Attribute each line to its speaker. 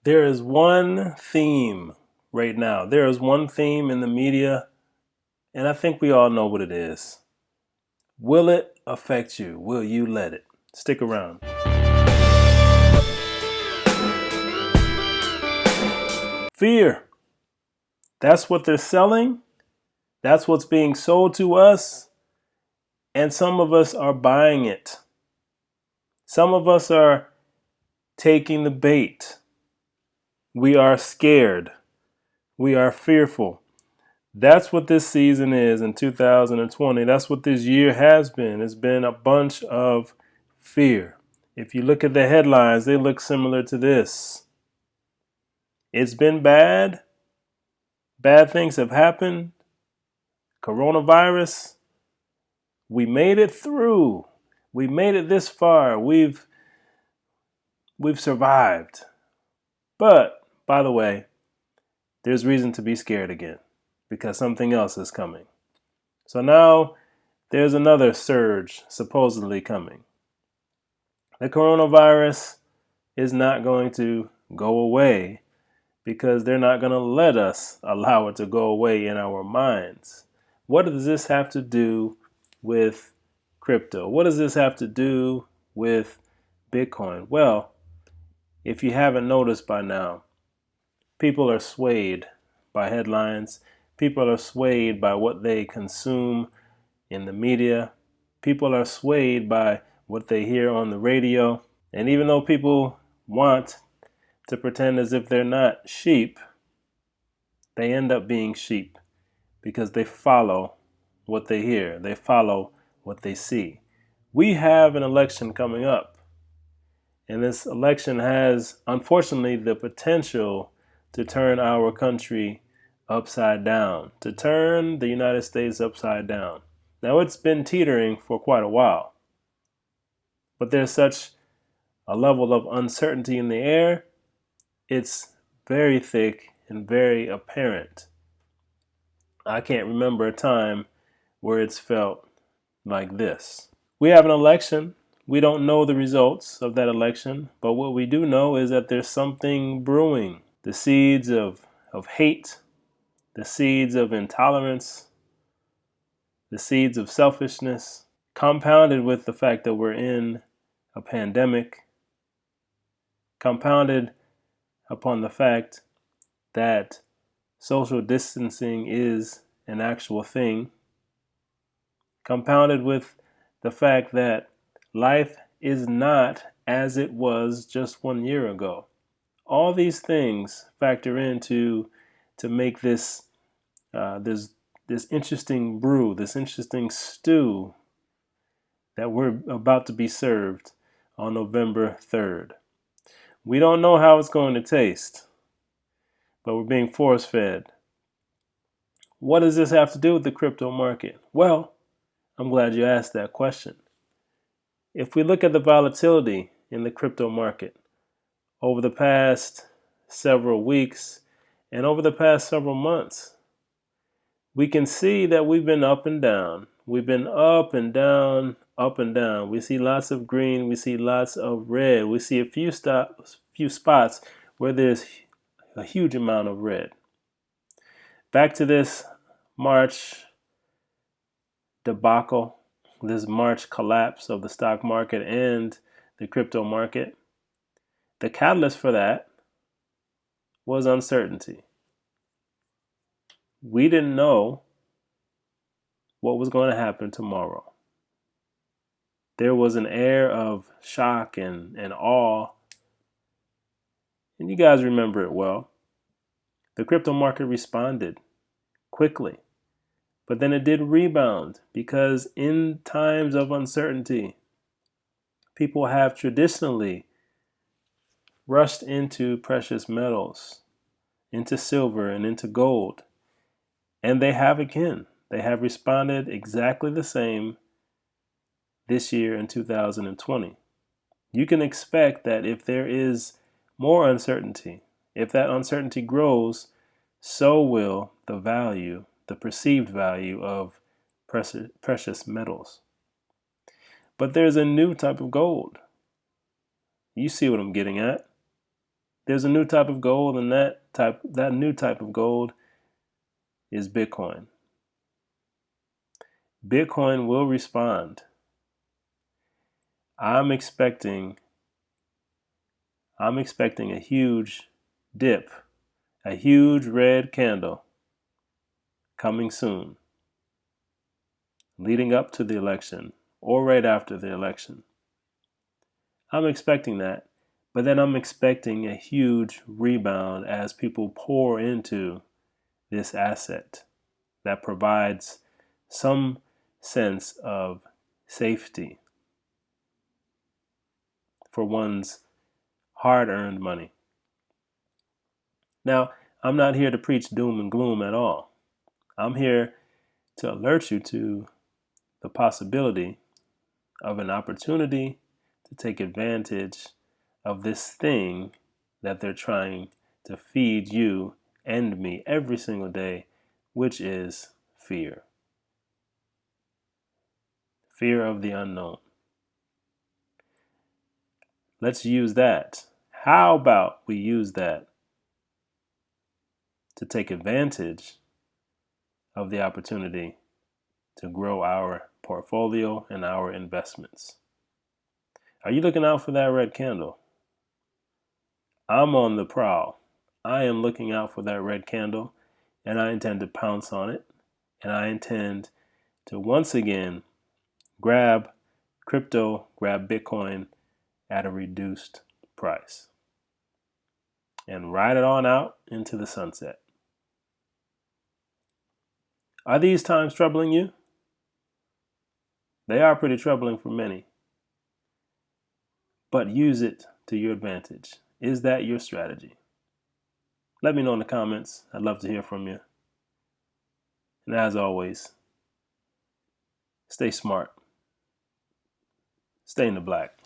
Speaker 1: There is one theme right now. There is one theme in the media, and I think we all know what it is. Will it affect you? Will you let it? Stick around. Fear. That's what they're selling. That's what's being sold to us. And some of us are buying it. Some of us are taking the bait. We are scared. We are fearful. That's what this season is in 2020. That's what this year has been. It's been a bunch of fear. If you look at the headlines, they look similar to this. It's been bad. Bad things have happened. Coronavirus. We made it through. We made it this far. We've survived. But, by the way, there's reason to be scared again because something else is coming. So now there's another surge supposedly coming. The coronavirus is not going to go away because they're not going to let us allow it to go away in our minds. What does this have to do with crypto? What does this have to do with Bitcoin? Well, if you haven't noticed by now, people are swayed by headlines. People are swayed by what they consume in the media. People are swayed by what they hear on the radio. And even though people want to pretend as if they're not sheep, they end up being sheep because they follow what they hear. They follow what they see. We have an election coming up. And this election has, unfortunately, the potential to turn our country upside down, to turn the United States upside down. Now, it's been teetering for quite a while, but there's such a level of uncertainty in the air. It's very thick and very apparent. I can't remember a time where it's felt like this. We have an election. We don't know the results of that election, but what we do know is that there's something brewing. The seeds of hate, the seeds of intolerance, the seeds of selfishness, compounded with the fact that we're in a pandemic, compounded upon the fact that social distancing is an actual thing, compounded with the fact that life is not as it was just 1 year ago. All these things factor into to make this this interesting brew, this interesting stew that we're about to be served on November 3rd. We don't know how it's going to taste, but we're being force-fed. What does this have to do with the crypto market? Well, I'm glad you asked that question. If we look at the volatility in the crypto market over the past several weeks and over the past several months, we can see that we've been up and down. We've been up and down, up and down. We see lots of green. We see lots of red. We see a few spots where there's a huge amount of red. Back to this March debacle, this March collapse of the stock market and the crypto market. The catalyst for that was uncertainty. We didn't know what was going to happen tomorrow. There was an air of shock and awe. And you guys remember it well. The crypto market responded quickly. But then it did rebound because in times of uncertainty, people have traditionally rushed into precious metals, into silver and into gold. And they have again. They have responded exactly the same this year in 2020. You can expect that if there is more uncertainty, if that uncertainty grows, so will the value, the perceived value of precious metals. But there's a new type of gold. You see what I'm getting at. there's a new type of gold, and that new type of gold is Bitcoin. Bitcoin will respond. I'm expecting a huge dip, a huge red candle coming soon, leading up to the election or right after the election. I'm expecting that, but then I'm expecting a huge rebound as people pour into this asset that provides some sense of safety for one's hard-earned money. Now, I'm not here to preach doom and gloom at all. I'm here to alert you to the possibility of an opportunity to take advantage of this thing that they're trying to feed you and me every single day, which is fear. Fear of the unknown. Let's use that. How about we use that to take advantage of the opportunity to grow our portfolio and our investments? Are you looking out for that red candle? I'm on the prowl. I am looking out for that red candle, and I intend to pounce on it, and I intend to once again grab crypto, grab Bitcoin at a reduced price and ride it on out into the sunset. Are these times troubling you? They are pretty troubling for many. But use it to your advantage. Is that your strategy? Let me know in the comments. I'd love to hear from you. And as always, stay smart. Stay in the black.